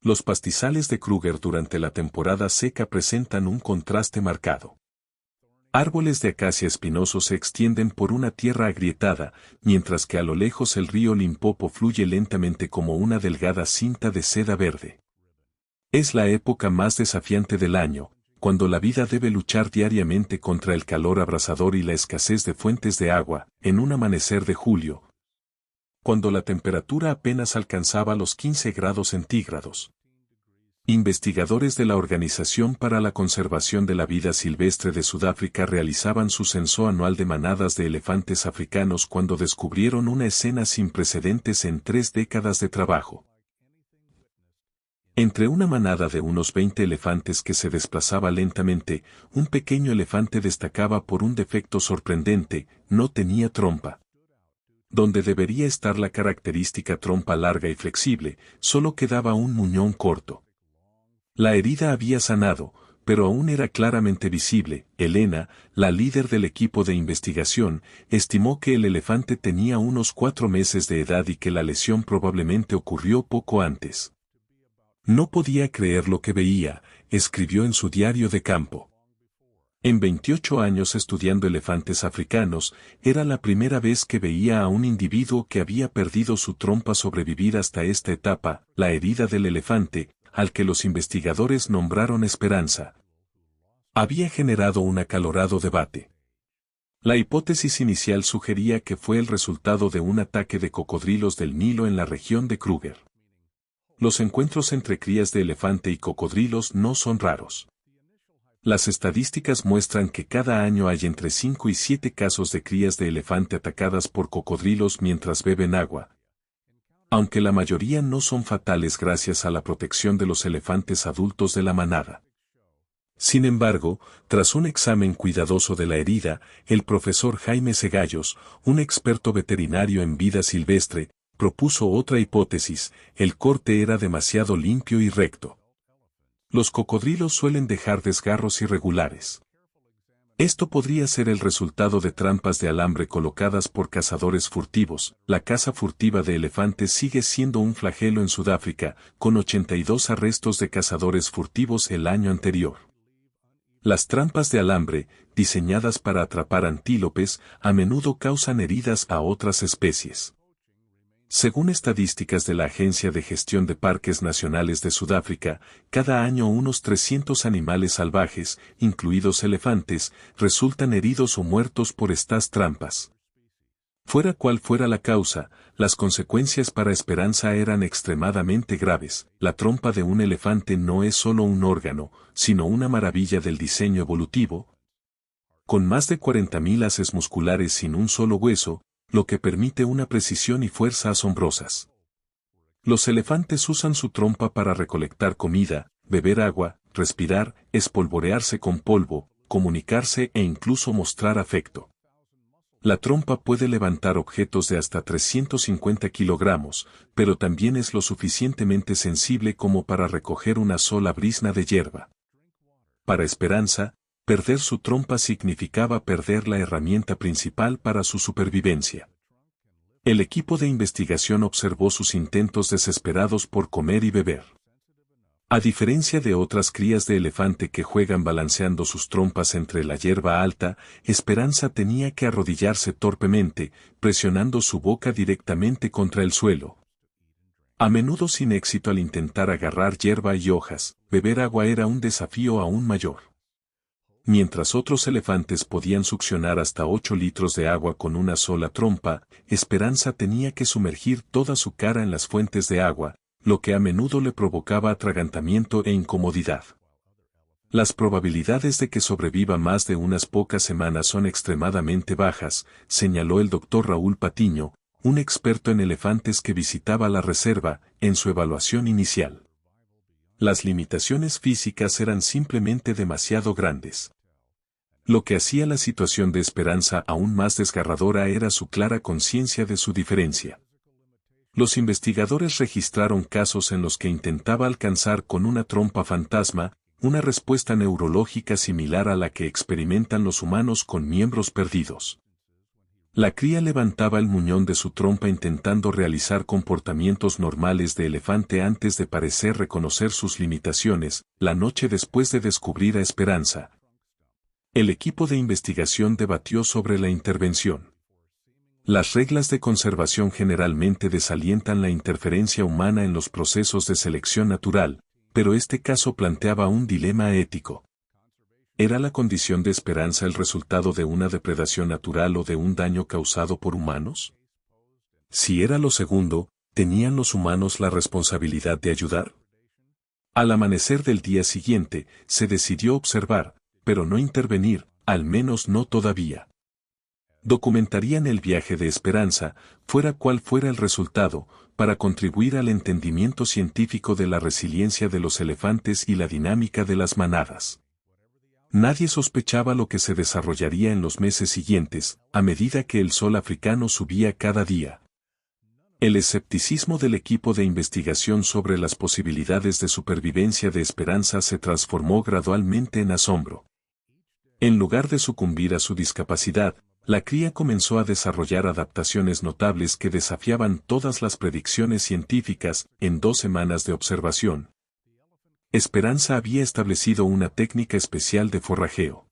Los pastizales de Kruger durante la temporada seca presentan un contraste marcado. Árboles de acacia espinoso se extienden por una tierra agrietada, mientras que a lo lejos el río Limpopo fluye lentamente como una delgada cinta de seda verde. Es la época más desafiante del año, cuando la vida debe luchar diariamente contra el calor abrasador y la escasez de fuentes de agua. En un amanecer de julio, cuando la temperatura apenas alcanzaba los 15 grados centígrados, investigadores de la Organización para la Conservación de la Vida Silvestre de Sudáfrica realizaban su censo anual de manadas de elefantes africanos cuando descubrieron una escena sin precedentes en 3 décadas de trabajo. Entre una manada de unos 20 elefantes que se desplazaba lentamente, un pequeño elefante destacaba por un defecto sorprendente: no tenía trompa. Donde debería estar la característica trompa larga y flexible, solo quedaba un muñón corto. La herida había sanado, pero aún era claramente visible. Elena, la líder del equipo de investigación, estimó que el elefante tenía unos 4 meses de edad y que la lesión probablemente ocurrió poco antes. No podía creer lo que veía, escribió en su diario de campo. En 28 años estudiando elefantes africanos, era la primera vez que veía a un individuo que había perdido su trompa sobrevivir hasta esta etapa. La herida del elefante, al que los investigadores nombraron Esperanza, había generado un acalorado debate. La hipótesis inicial sugería que fue el resultado de un ataque de cocodrilos del Nilo en la región de Kruger. Los encuentros entre crías de elefante y cocodrilos no son raros. Las estadísticas muestran que cada año hay entre 5 y 7 casos de crías de elefante atacadas por cocodrilos mientras beben agua. Aunque la mayoría no son fatales gracias a la protección de los elefantes adultos de la manada. Sin embargo, tras un examen cuidadoso de la herida, el profesor Jaime Cegallos, un experto veterinario en vida silvestre, propuso otra hipótesis: el corte era demasiado limpio y recto. Los cocodrilos suelen dejar desgarros irregulares. Esto podría ser el resultado de trampas de alambre colocadas por cazadores furtivos. La caza furtiva de elefantes sigue siendo un flagelo en Sudáfrica, con 82 arrestos de cazadores furtivos el año anterior. Las trampas de alambre, diseñadas para atrapar antílopes, a menudo causan heridas a otras especies. Según estadísticas de la Agencia de Gestión de Parques Nacionales de Sudáfrica, cada año unos 300 animales salvajes, incluidos elefantes, resultan heridos o muertos por estas trampas. Fuera cual fuera la causa, las consecuencias para Esperanza eran extremadamente graves. La trompa de un elefante no es solo un órgano, sino una maravilla del diseño evolutivo. Con más de 40.000 haces musculares sin un solo hueso, lo que permite una precisión y fuerza asombrosas. Los elefantes usan su trompa para recolectar comida, beber agua, respirar, espolvorearse con polvo, comunicarse e incluso mostrar afecto. La trompa puede levantar objetos de hasta 350 kilogramos, pero también es lo suficientemente sensible como para recoger una sola brizna de hierba. Para Esperanza, perder su trompa significaba perder la herramienta principal para su supervivencia. El equipo de investigación observó sus intentos desesperados por comer y beber. A diferencia de otras crías de elefante que juegan balanceando sus trompas entre la hierba alta, Esperanza tenía que arrodillarse torpemente, presionando su boca directamente contra el suelo. A menudo sin éxito al intentar agarrar hierba y hojas. Beber agua era un desafío aún mayor. Mientras otros elefantes podían succionar hasta 8 litros de agua con una sola trompa, Esperanza tenía que sumergir toda su cara en las fuentes de agua, lo que a menudo le provocaba atragantamiento e incomodidad. Las probabilidades de que sobreviva más de unas pocas semanas son extremadamente bajas, señaló el Dr. Raúl Patiño, un experto en elefantes que visitaba la reserva, en su evaluación inicial. Las limitaciones físicas eran simplemente demasiado grandes. Lo que hacía la situación de Esperanza aún más desgarradora era su clara conciencia de su diferencia. Los investigadores registraron casos en los que intentaba alcanzar con una trompa fantasma, una respuesta neurológica similar a la que experimentan los humanos con miembros perdidos. La cría levantaba el muñón de su trompa intentando realizar comportamientos normales de elefante antes de parecer reconocer sus limitaciones, la noche después de descubrir a Esperanza. El equipo de investigación debatió sobre la intervención. Las reglas de conservación generalmente desalientan la interferencia humana en los procesos de selección natural, pero este caso planteaba un dilema ético. ¿Era la condición de Esperanza el resultado de una depredación natural o de un daño causado por humanos? Si era lo segundo, ¿tenían los humanos la responsabilidad de ayudar? Al amanecer del día siguiente, se decidió observar, pero no intervenir, al menos no todavía. Documentarían el viaje de Esperanza, fuera cual fuera el resultado, para contribuir al entendimiento científico de la resiliencia de los elefantes y la dinámica de las manadas. Nadie sospechaba lo que se desarrollaría en los meses siguientes, a medida que el sol africano subía cada día. El escepticismo del equipo de investigación sobre las posibilidades de supervivencia de Esperanza se transformó gradualmente en asombro. En lugar de sucumbir a su discapacidad, la cría comenzó a desarrollar adaptaciones notables que desafiaban todas las predicciones científicas en 2 semanas de observación. Esperanza había establecido una técnica especial de forrajeo.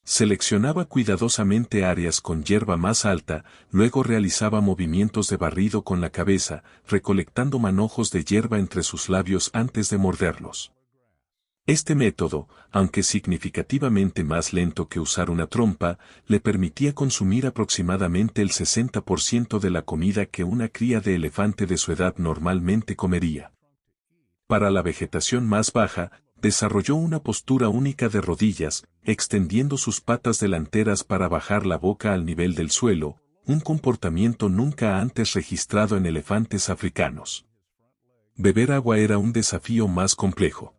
Seleccionaba cuidadosamente áreas con hierba más alta, luego realizaba movimientos de barrido con la cabeza, recolectando manojos de hierba entre sus labios antes de morderlos. Este método, aunque significativamente más lento que usar una trompa, le permitía consumir aproximadamente el 60% de la comida que una cría de elefante de su edad normalmente comería. Para la vegetación más baja, desarrolló una postura única de rodillas, extendiendo sus patas delanteras para bajar la boca al nivel del suelo, un comportamiento nunca antes registrado en elefantes africanos. Beber agua era un desafío más complejo.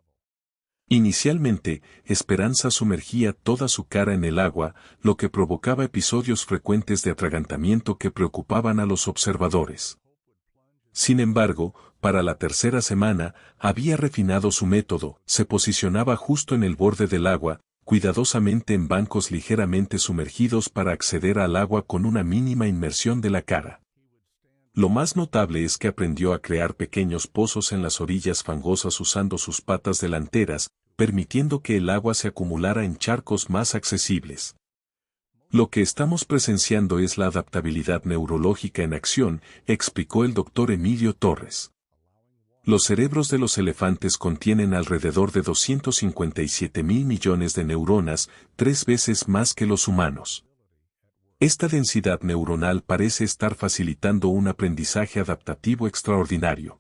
Inicialmente, Esperanza sumergía toda su cara en el agua, lo que provocaba episodios frecuentes de atragantamiento que preocupaban a los observadores. Sin embargo, para la tercera semana, había refinado su método, se posicionaba justo en el borde del agua, cuidadosamente en bancos ligeramente sumergidos para acceder al agua con una mínima inmersión de la cara. Lo más notable es que aprendió a crear pequeños pozos en las orillas fangosas usando sus patas delanteras, permitiendo que el agua se acumulara en charcos más accesibles. Lo que estamos presenciando es la adaptabilidad neurológica en acción, explicó el doctor Emilio Torres. Los cerebros de los elefantes contienen alrededor de 257.000 millones de neuronas, 3 veces más que los humanos. Esta densidad neuronal parece estar facilitando un aprendizaje adaptativo extraordinario.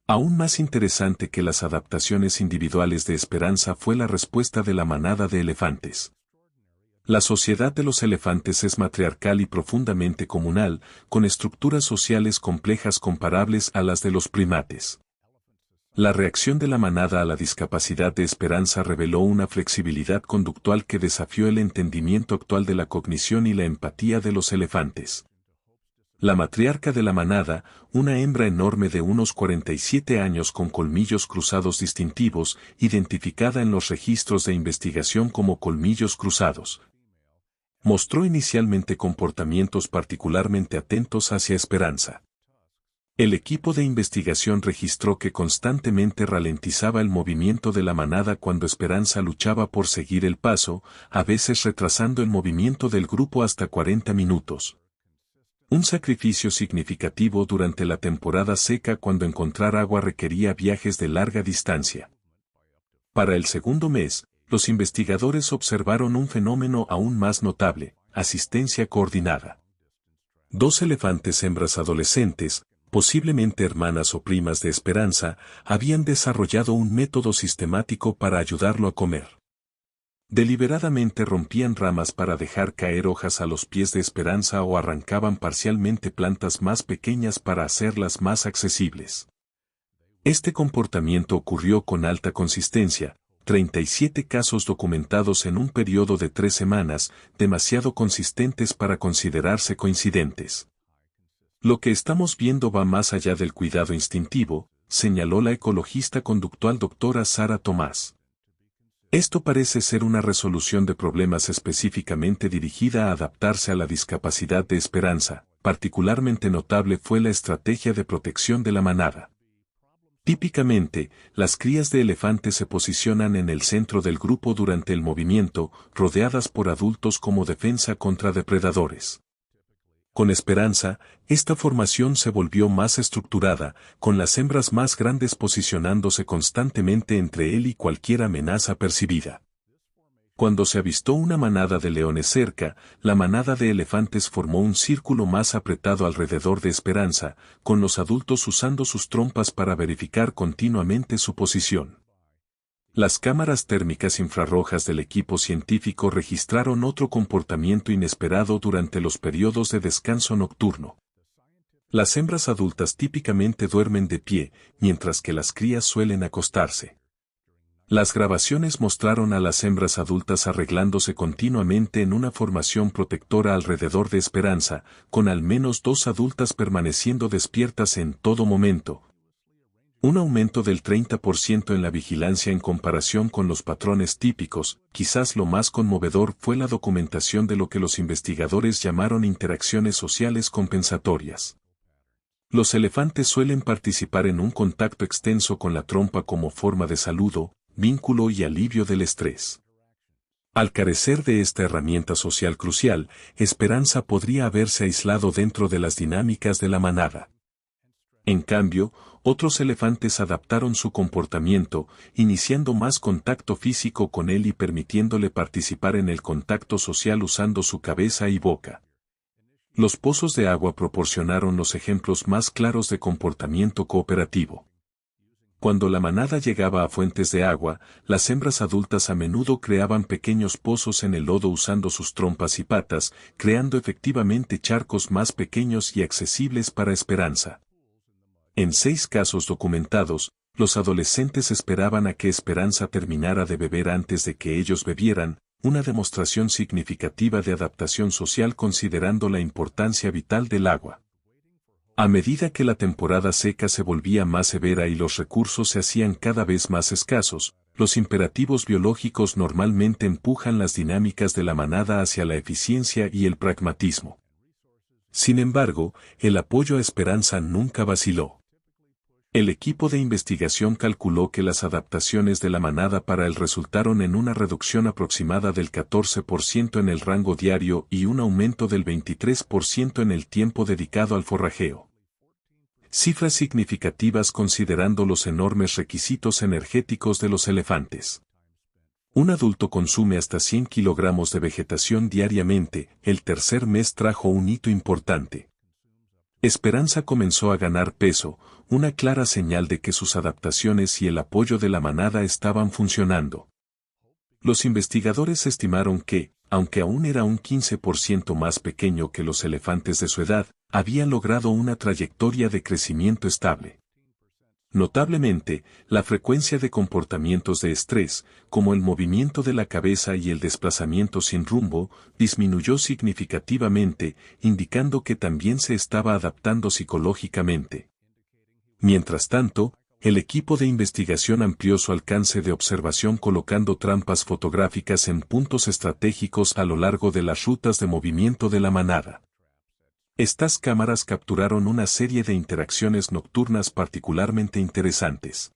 Aún más interesante que las adaptaciones individuales de Esperanza fue la respuesta de la manada de elefantes. La sociedad de los elefantes es matriarcal y profundamente comunal, con estructuras sociales complejas comparables a las de los primates. La reacción de la manada a la discapacidad de Esperanza reveló una flexibilidad conductual que desafió el entendimiento actual de la cognición y la empatía de los elefantes. La matriarca de la manada, una hembra enorme de unos 47 años con colmillos cruzados distintivos, identificada en los registros de investigación como colmillos cruzados, mostró inicialmente comportamientos particularmente atentos hacia Esperanza. El equipo de investigación registró que constantemente ralentizaba el movimiento de la manada cuando Esperanza luchaba por seguir el paso, a veces retrasando el movimiento del grupo hasta 40 minutos. Un sacrificio significativo durante la temporada seca cuando encontrar agua requería viajes de larga distancia. Para el segundo mes, los investigadores observaron un fenómeno aún más notable: asistencia coordinada. 2 elefantes hembras adolescentes, posiblemente hermanas o primas de Esperanza, habían desarrollado un método sistemático para ayudarlo a comer. Deliberadamente rompían ramas para dejar caer hojas a los pies de Esperanza o arrancaban parcialmente plantas más pequeñas para hacerlas más accesibles. Este comportamiento ocurrió con alta consistencia, 37 casos documentados en un periodo de 3 semanas, demasiado consistentes para considerarse coincidentes. Lo que estamos viendo va más allá del cuidado instintivo, señaló la ecologista conductual doctora Sara Tomás. Esto parece ser una resolución de problemas específicamente dirigida a adaptarse a la discapacidad de Esperanza. Particularmente notable fue la estrategia de protección de la manada. Típicamente, las crías de elefante se posicionan en el centro del grupo durante el movimiento, rodeadas por adultos como defensa contra depredadores. Con Esperanza, esta formación se volvió más estructurada, con las hembras más grandes posicionándose constantemente entre él y cualquier amenaza percibida. Cuando se avistó una manada de leones cerca, la manada de elefantes formó un círculo más apretado alrededor de Esperanza, con los adultos usando sus trompas para verificar continuamente su posición. Las cámaras térmicas infrarrojas del equipo científico registraron otro comportamiento inesperado durante los periodos de descanso nocturno. Las hembras adultas típicamente duermen de pie, mientras que las crías suelen acostarse. Las grabaciones mostraron a las hembras adultas arreglándose continuamente en una formación protectora alrededor de Esperanza, con al menos 2 adultas permaneciendo despiertas en todo momento. Un aumento del 30% en la vigilancia en comparación con los patrones típicos. Quizás lo más conmovedor fue la documentación de lo que los investigadores llamaron interacciones sociales compensatorias. Los elefantes suelen participar en un contacto extenso con la trompa como forma de saludo, vínculo y alivio del estrés. Al carecer de esta herramienta social crucial, Esperanza podría haberse aislado dentro de las dinámicas de la manada. En cambio, otros elefantes adaptaron su comportamiento, iniciando más contacto físico con él y permitiéndole participar en el contacto social usando su cabeza y boca. Los pozos de agua proporcionaron los ejemplos más claros de comportamiento cooperativo. Cuando la manada llegaba a fuentes de agua, las hembras adultas a menudo creaban pequeños pozos en el lodo usando sus trompas y patas, creando efectivamente charcos más pequeños y accesibles para Esperanza. En 6 casos documentados, los adolescentes esperaban a que Esperanza terminara de beber antes de que ellos bebieran, una demostración significativa de adaptación social considerando la importancia vital del agua. A medida que la temporada seca se volvía más severa y los recursos se hacían cada vez más escasos, los imperativos biológicos normalmente empujan las dinámicas de la manada hacia la eficiencia y el pragmatismo. Sin embargo, el apoyo a Esperanza nunca vaciló. El equipo de investigación calculó que las adaptaciones de la manada para él resultaron en una reducción aproximada del 14% en el rango diario y un aumento del 23% en el tiempo dedicado al forrajeo. Cifras significativas considerando los enormes requisitos energéticos de los elefantes. Un adulto consume hasta 100 kilogramos de vegetación diariamente. El tercer mes trajo un hito importante. Esperanza comenzó a ganar peso, una clara señal de que sus adaptaciones y el apoyo de la manada estaban funcionando. Los investigadores estimaron que, aunque aún era un 15% más pequeño que los elefantes de su edad, había logrado una trayectoria de crecimiento estable. Notablemente, la frecuencia de comportamientos de estrés, como el movimiento de la cabeza y el desplazamiento sin rumbo, disminuyó significativamente, indicando que también se estaba adaptando psicológicamente. Mientras tanto, el equipo de investigación amplió su alcance de observación colocando trampas fotográficas en puntos estratégicos a lo largo de las rutas de movimiento de la manada. Estas cámaras capturaron una serie de interacciones nocturnas particularmente interesantes.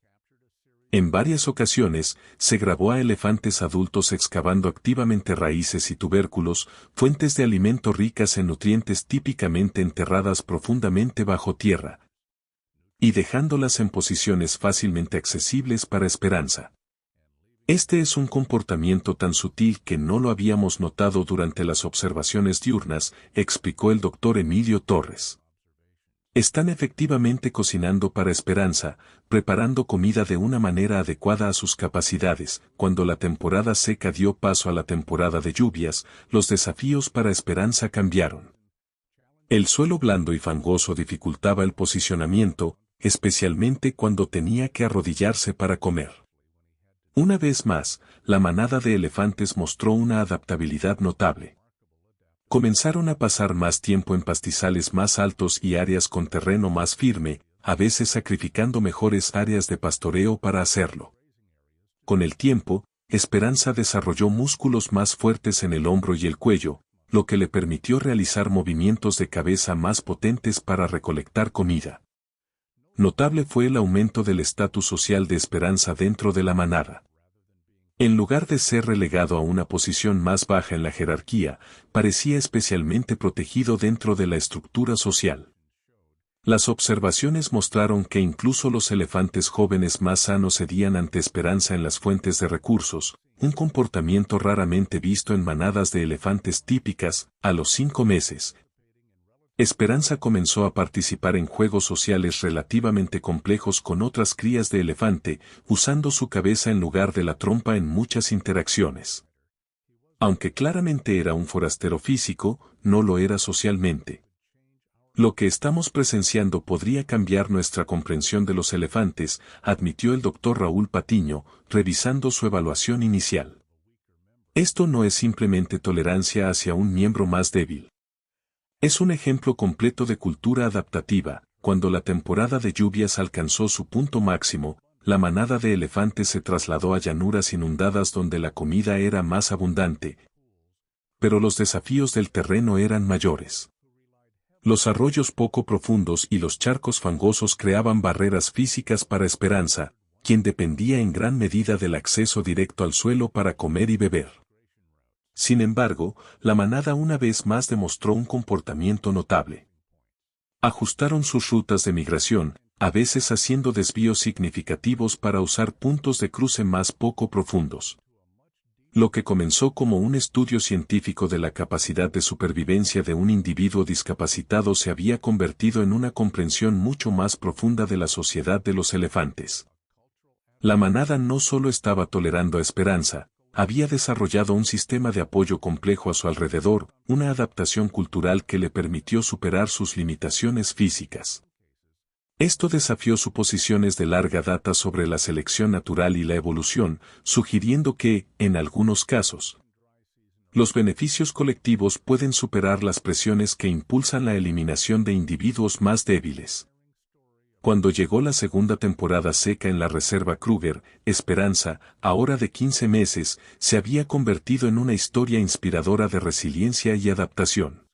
En varias ocasiones, se grabó a elefantes adultos excavando activamente raíces y tubérculos, fuentes de alimento ricas en nutrientes típicamente enterradas profundamente bajo tierra, y dejándolas en posiciones fácilmente accesibles para Esperanza. Este es un comportamiento tan sutil que no lo habíamos notado durante las observaciones diurnas, explicó el Dr. Emilio Torres. Están efectivamente cocinando para Esperanza, preparando comida de una manera adecuada a sus capacidades. Cuando la temporada seca dio paso a la temporada de lluvias, los desafíos para Esperanza cambiaron. El suelo blando y fangoso dificultaba el posicionamiento, especialmente cuando tenía que arrodillarse para comer. Una vez más, la manada de elefantes mostró una adaptabilidad notable. Comenzaron a pasar más tiempo en pastizales más altos y áreas con terreno más firme, a veces sacrificando mejores áreas de pastoreo para hacerlo. Con el tiempo, Esperanza desarrolló músculos más fuertes en el hombro y el cuello, lo que le permitió realizar movimientos de cabeza más potentes para recolectar comida. Notable fue el aumento del estatus social de Esperanza dentro de la manada. En lugar de ser relegado a una posición más baja en la jerarquía, parecía especialmente protegido dentro de la estructura social. Las observaciones mostraron que incluso los elefantes jóvenes más sanos cedían ante Esperanza en las fuentes de recursos, un comportamiento raramente visto en manadas de elefantes típicas. A los 5 meses, Esperanza comenzó a participar en juegos sociales relativamente complejos con otras crías de elefante, usando su cabeza en lugar de la trompa en muchas interacciones. Aunque claramente era un forastero físico, no lo era socialmente. Lo que estamos presenciando podría cambiar nuestra comprensión de los elefantes, admitió el Dr. Raúl Patiño, revisando su evaluación inicial. Esto no es simplemente tolerancia hacia un miembro más débil. Es un ejemplo completo de cultura adaptativa. Cuando la temporada de lluvias alcanzó su punto máximo, la manada de elefantes se trasladó a llanuras inundadas donde la comida era más abundante. Pero los desafíos del terreno eran mayores. Los arroyos poco profundos y los charcos fangosos creaban barreras físicas para Esperanza, quien dependía en gran medida del acceso directo al suelo para comer y beber. Sin embargo, la manada una vez más demostró un comportamiento notable. Ajustaron sus rutas de migración, a veces haciendo desvíos significativos para usar puntos de cruce más poco profundos. Lo que comenzó como un estudio científico de la capacidad de supervivencia de un individuo discapacitado se había convertido en una comprensión mucho más profunda de la sociedad de los elefantes. La manada no solo estaba tolerando a Esperanza, había desarrollado un sistema de apoyo complejo a su alrededor, una adaptación cultural que le permitió superar sus limitaciones físicas. Esto desafió suposiciones de larga data sobre la selección natural y la evolución, sugiriendo que, en algunos casos, los beneficios colectivos pueden superar las presiones que impulsan la eliminación de individuos más débiles. Cuando llegó la segunda temporada seca en la reserva Kruger, Esperanza, ahora de 15 meses, se había convertido en una historia inspiradora de resiliencia y adaptación.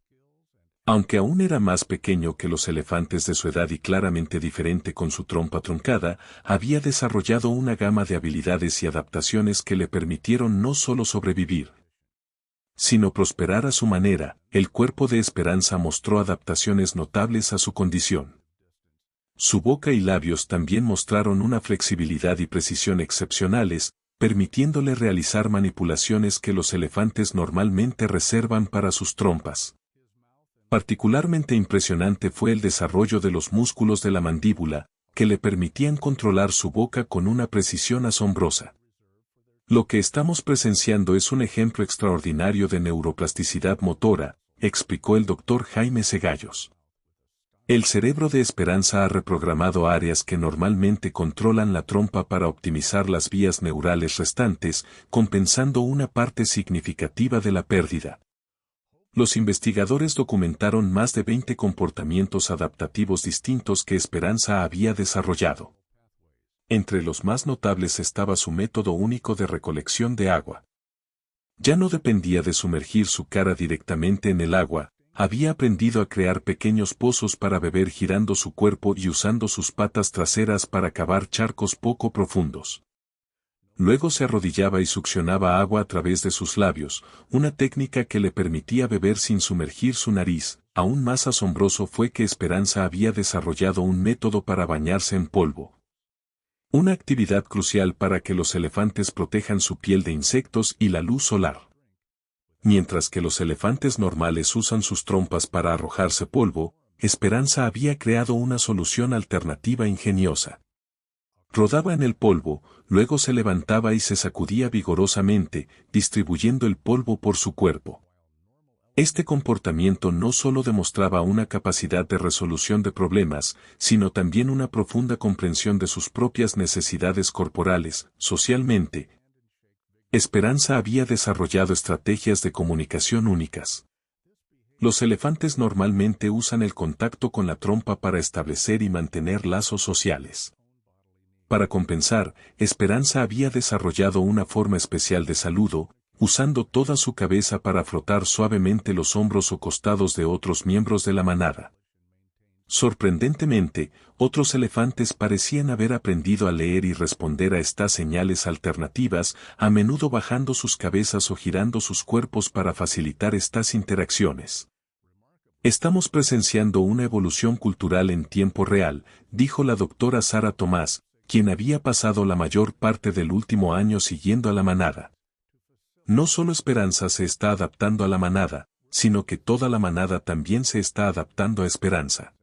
Aunque aún era más pequeño que los elefantes de su edad y claramente diferente con su trompa truncada, había desarrollado una gama de habilidades y adaptaciones que le permitieron no solo sobrevivir, sino prosperar a su manera. El cuerpo de Esperanza mostró adaptaciones notables a su condición. Su boca y labios también mostraron una flexibilidad y precisión excepcionales, permitiéndole realizar manipulaciones que los elefantes normalmente reservan para sus trompas. Particularmente impresionante fue el desarrollo de los músculos de la mandíbula, que le permitían controlar su boca con una precisión asombrosa. Lo que estamos presenciando es un ejemplo extraordinario de neuroplasticidad motora, explicó el Dr. Jaime Cegallos. El cerebro de Esperanza ha reprogramado áreas que normalmente controlan la trompa para optimizar las vías neurales restantes, compensando una parte significativa de la pérdida. Los investigadores documentaron más de 20 comportamientos adaptativos distintos que Esperanza había desarrollado. Entre los más notables estaba su método único de recolección de agua. Ya no dependía de sumergir su cara directamente en el agua, había aprendido a crear pequeños pozos para beber girando su cuerpo y usando sus patas traseras para cavar charcos poco profundos. Luego se arrodillaba y succionaba agua a través de sus labios, una técnica que le permitía beber sin sumergir su nariz. Aún más asombroso fue que Esperanza había desarrollado un método para bañarse en polvo. Una actividad crucial para que los elefantes protejan su piel de insectos y la luz solar. Mientras que los elefantes normales usan sus trompas para arrojarse polvo, Esperanza había creado una solución alternativa ingeniosa. Rodaba en el polvo, luego se levantaba y se sacudía vigorosamente, distribuyendo el polvo por su cuerpo. Este comportamiento no solo demostraba una capacidad de resolución de problemas, sino también una profunda comprensión de sus propias necesidades corporales. Socialmente, Esperanza había desarrollado estrategias de comunicación únicas. Los elefantes normalmente usan el contacto con la trompa para establecer y mantener lazos sociales. Para compensar, Esperanza había desarrollado una forma especial de saludo, usando toda su cabeza para frotar suavemente los hombros o costados de otros miembros de la manada. Sorprendentemente, otros elefantes parecían haber aprendido a leer y responder a estas señales alternativas, a menudo bajando sus cabezas o girando sus cuerpos para facilitar estas interacciones. Estamos presenciando una evolución cultural en tiempo real, dijo la doctora Sarah Thomas, quien había pasado la mayor parte del último año siguiendo a la manada. No solo Esperanza se está adaptando a la manada, sino que toda la manada también se está adaptando a Esperanza.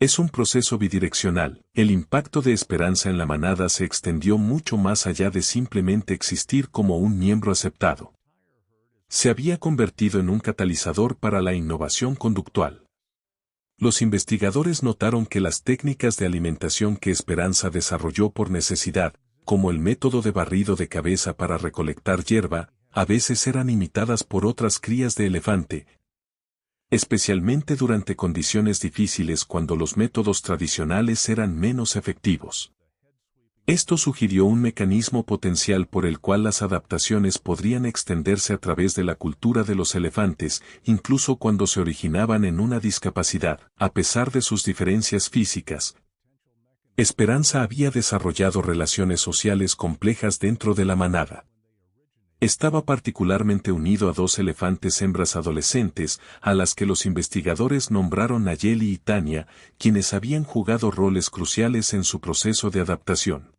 Es un proceso bidireccional. El impacto de Esperanza en la manada se extendió mucho más allá de simplemente existir como un miembro aceptado. Se había convertido en un catalizador para la innovación conductual. Los investigadores notaron que las técnicas de alimentación que Esperanza desarrolló por necesidad, como el método de barrido de cabeza para recolectar hierba, a veces eran imitadas por otras crías de elefante, especialmente durante condiciones difíciles cuando los métodos tradicionales eran menos efectivos. Esto sugirió un mecanismo potencial por el cual las adaptaciones podrían extenderse a través de la cultura de los elefantes, incluso cuando se originaban en una discapacidad, a pesar de sus diferencias físicas. Esperanza había desarrollado relaciones sociales complejas dentro de la manada. Estaba particularmente unido a dos elefantes hembras adolescentes, a las que los investigadores nombraron Nayeli y Tania, quienes habían jugado roles cruciales en su proceso de adaptación.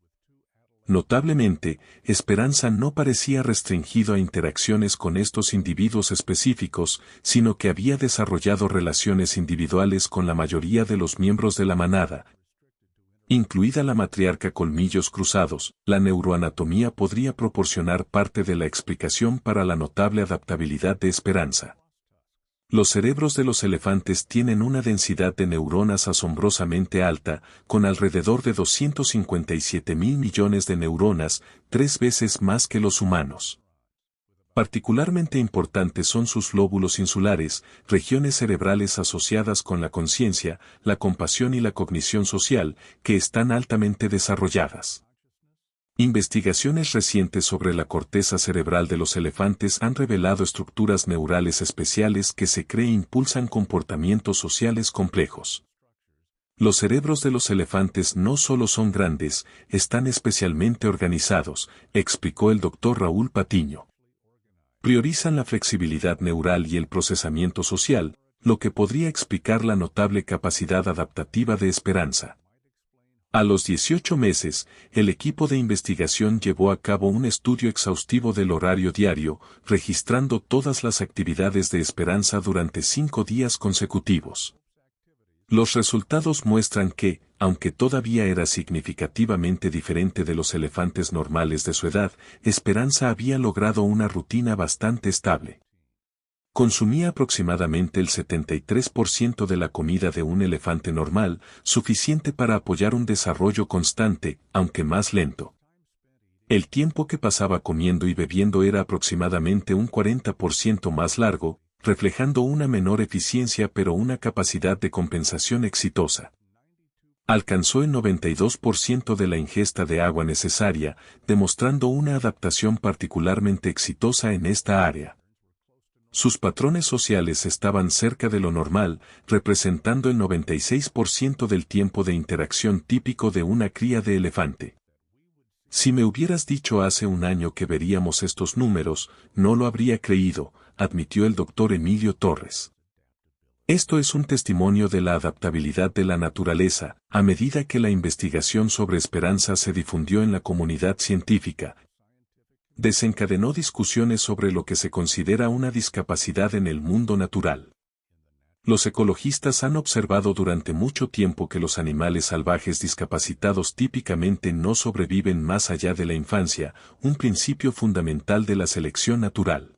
Notablemente, Esperanza no parecía restringido a interacciones con estos individuos específicos, sino que había desarrollado relaciones individuales con la mayoría de los miembros de la manada, incluida la matriarca Colmillos Cruzados. La neuroanatomía podría proporcionar parte de la explicación para la notable adaptabilidad de Esperanza. Los cerebros de los elefantes tienen una densidad de neuronas asombrosamente alta, con alrededor de 257.000 millones de neuronas, 3 veces más que los humanos. Particularmente importantes son sus lóbulos insulares, regiones cerebrales asociadas con la conciencia, la compasión y la cognición social, que están altamente desarrolladas. Investigaciones recientes sobre la corteza cerebral de los elefantes han revelado estructuras neurales especiales que se cree impulsan comportamientos sociales complejos. Los cerebros de los elefantes no solo son grandes, están especialmente organizados, explicó el Dr. Raúl Patiño. Priorizan la flexibilidad neural y el procesamiento social, lo que podría explicar la notable capacidad adaptativa de Esperanza. A los 18 meses, el equipo de investigación llevó a cabo un estudio exhaustivo del horario diario, registrando todas las actividades de Esperanza durante 5 días consecutivos. Los resultados muestran que, aunque todavía era significativamente diferente de los elefantes normales de su edad, Esperanza había logrado una rutina bastante estable. Consumía aproximadamente el 73% de la comida de un elefante normal, suficiente para apoyar un desarrollo constante, aunque más lento. El tiempo que pasaba comiendo y bebiendo era aproximadamente un 40% más largo, reflejando una menor eficiencia pero una capacidad de compensación exitosa. Alcanzó el 92% de la ingesta de agua necesaria, demostrando una adaptación particularmente exitosa en esta área. Sus patrones sociales estaban cerca de lo normal, representando el 96% del tiempo de interacción típico de una cría de elefante. Si me hubieras dicho hace un año que veríamos estos números, no lo habría creído, admitió el Dr. Emilio Torres. Esto es un testimonio de la adaptabilidad de la naturaleza, a medida que la investigación sobre Esperanza se difundió en la comunidad científica. Desencadenó discusiones sobre lo que se considera una discapacidad en el mundo natural. Los ecologistas han observado durante mucho tiempo que los animales salvajes discapacitados típicamente no sobreviven más allá de la infancia, un principio fundamental de la selección natural.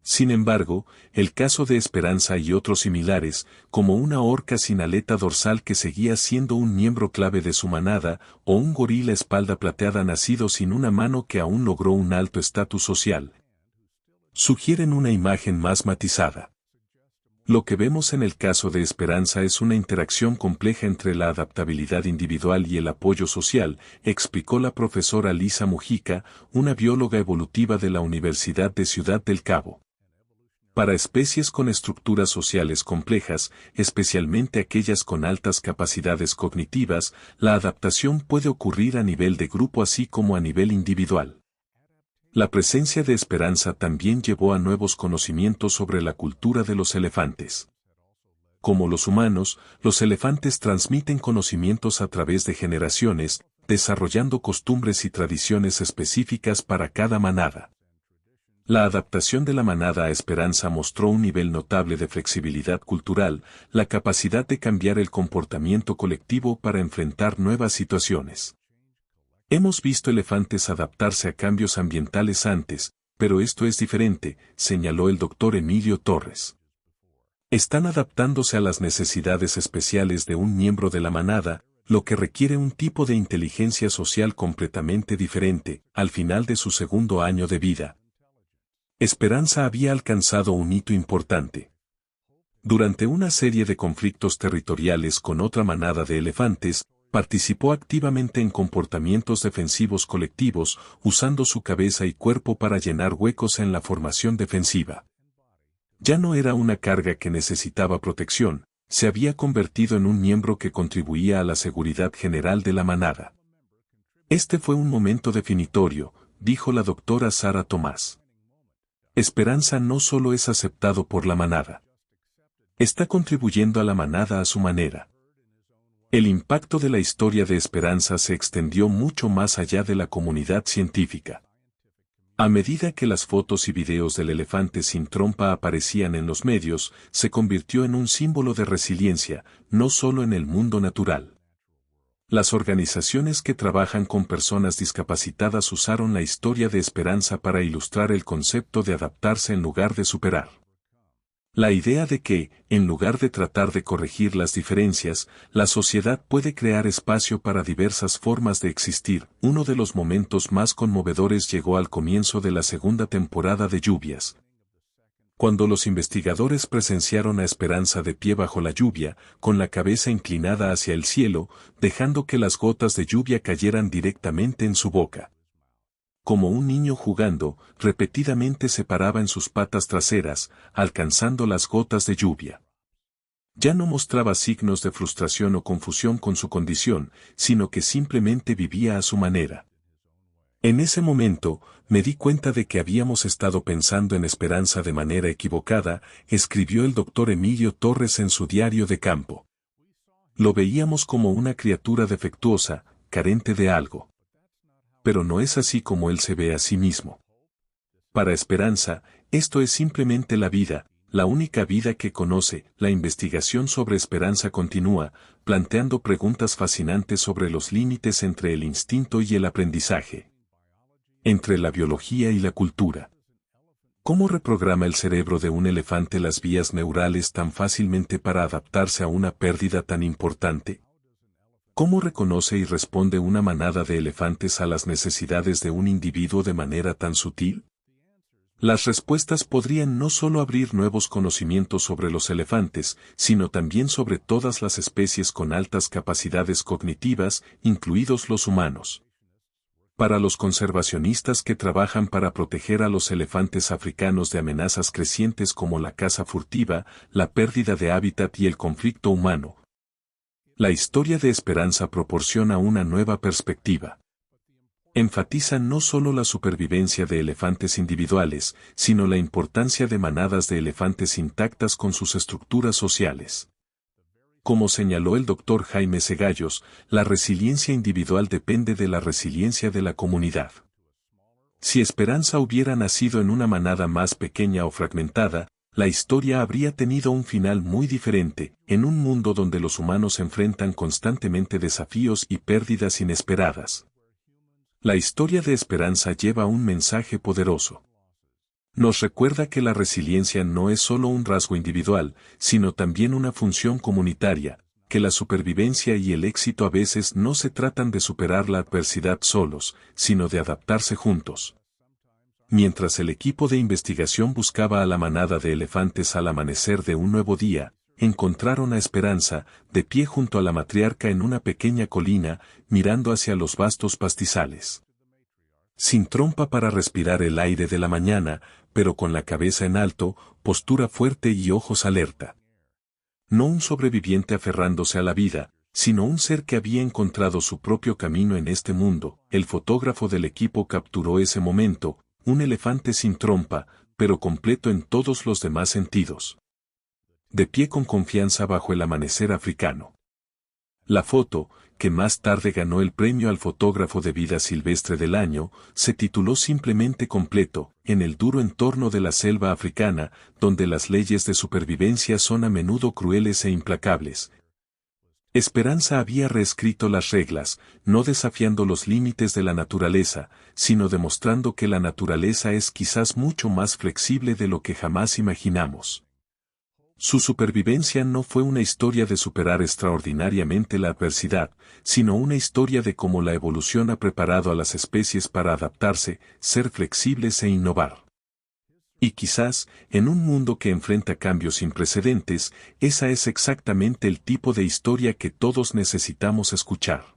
Sin embargo, el caso de Esperanza y otros similares, como una orca sin aleta dorsal que seguía siendo un miembro clave de su manada, o un gorila espalda plateada nacido sin una mano que aún logró un alto estatus social, sugieren una imagen más matizada. Lo que vemos en el caso de Esperanza es una interacción compleja entre la adaptabilidad individual y el apoyo social, explicó la profesora Lisa Mujica, una bióloga evolutiva de la Universidad de Ciudad del Cabo. Para especies con estructuras sociales complejas, especialmente aquellas con altas capacidades cognitivas, la adaptación puede ocurrir a nivel de grupo así como a nivel individual. La presencia de Esperanza también llevó a nuevos conocimientos sobre la cultura de los elefantes. Como los humanos, los elefantes transmiten conocimientos a través de generaciones, desarrollando costumbres y tradiciones específicas para cada manada. La adaptación de la manada a Esperanza mostró un nivel notable de flexibilidad cultural, la capacidad de cambiar el comportamiento colectivo para enfrentar nuevas situaciones. Hemos visto elefantes adaptarse a cambios ambientales antes, pero esto es diferente, señaló el doctor Emilio Torres. Están adaptándose a las necesidades especiales de un miembro de la manada, lo que requiere un tipo de inteligencia social completamente diferente, al final de su segundo año de vida. Esperanza había alcanzado un hito importante. Durante una serie de conflictos territoriales con otra manada de elefantes, participó activamente en comportamientos defensivos colectivos, usando su cabeza y cuerpo para llenar huecos en la formación defensiva. Ya no era una carga que necesitaba protección, se había convertido en un miembro que contribuía a la seguridad general de la manada. Este fue un momento definitorio, dijo la doctora Sara Tomás. Esperanza no solo es aceptado por la manada. Está contribuyendo a la manada a su manera. El impacto de la historia de Esperanza se extendió mucho más allá de la comunidad científica. A medida que las fotos y videos del elefante sin trompa aparecían en los medios, se convirtió en un símbolo de resiliencia, no solo en el mundo natural. Las organizaciones que trabajan con personas discapacitadas usaron la historia de Esperanza para ilustrar el concepto de adaptarse en lugar de superar. La idea de que, en lugar de tratar de corregir las diferencias, la sociedad puede crear espacio para diversas formas de existir. Uno de los momentos más conmovedores llegó al comienzo de la segunda temporada de Lluvias. Cuando los investigadores presenciaron a Esperanza de pie bajo la lluvia, con la cabeza inclinada hacia el cielo, dejando que las gotas de lluvia cayeran directamente en su boca. Como un niño jugando, repetidamente se paraba en sus patas traseras, alcanzando las gotas de lluvia. Ya no mostraba signos de frustración o confusión con su condición, sino que simplemente vivía a su manera. En ese momento, me di cuenta de que habíamos estado pensando en Esperanza de manera equivocada, escribió el doctor Emilio Torres en su diario de campo. Lo veíamos como una criatura defectuosa, carente de algo. Pero no es así como él se ve a sí mismo. Para Esperanza, esto es simplemente la vida, la única vida que conoce. La investigación sobre Esperanza continúa, planteando preguntas fascinantes sobre los límites entre el instinto y el aprendizaje. Entre la biología y la cultura. ¿Cómo reprograma el cerebro de un elefante las vías neurales tan fácilmente para adaptarse a una pérdida tan importante? ¿Cómo reconoce y responde una manada de elefantes a las necesidades de un individuo de manera tan sutil? Las respuestas podrían no solo abrir nuevos conocimientos sobre los elefantes, sino también sobre todas las especies con altas capacidades cognitivas, incluidos los humanos. Para los conservacionistas que trabajan para proteger a los elefantes africanos de amenazas crecientes como la caza furtiva, la pérdida de hábitat y el conflicto humano, la historia de Esperanza proporciona una nueva perspectiva. Enfatiza no solo la supervivencia de elefantes individuales, sino la importancia de manadas de elefantes intactas con sus estructuras sociales. Como señaló el doctor Jaime Cegallos, la resiliencia individual depende de la resiliencia de la comunidad. Si Esperanza hubiera nacido en una manada más pequeña o fragmentada, la historia habría tenido un final muy diferente, en un mundo donde los humanos enfrentan constantemente desafíos y pérdidas inesperadas. La historia de Esperanza lleva un mensaje poderoso. Nos recuerda que la resiliencia no es solo un rasgo individual, sino también una función comunitaria, que la supervivencia y el éxito a veces no se tratan de superar la adversidad solos, sino de adaptarse juntos. Mientras el equipo de investigación buscaba a la manada de elefantes al amanecer de un nuevo día, encontraron a Esperanza, de pie junto a la matriarca en una pequeña colina, mirando hacia los vastos pastizales. Sin trompa para respirar el aire de la mañana, pero con la cabeza en alto, postura fuerte y ojos alerta. No un sobreviviente aferrándose a la vida, sino un ser que había encontrado su propio camino en este mundo. El fotógrafo del equipo capturó ese momento, un elefante sin trompa, pero completo en todos los demás sentidos. De pie con confianza bajo el amanecer africano. La foto, que más tarde ganó el premio al fotógrafo de vida silvestre del año, se tituló simplemente Completo, en el duro entorno de la selva africana, donde las leyes de supervivencia son a menudo crueles e implacables. Esperanza había reescrito las reglas, no desafiando los límites de la naturaleza, sino demostrando que la naturaleza es quizás mucho más flexible de lo que jamás imaginamos. Su supervivencia no fue una historia de superar extraordinariamente la adversidad, sino una historia de cómo la evolución ha preparado a las especies para adaptarse, ser flexibles e innovar. Y quizás, en un mundo que enfrenta cambios sin precedentes, esa es exactamente el tipo de historia que todos necesitamos escuchar.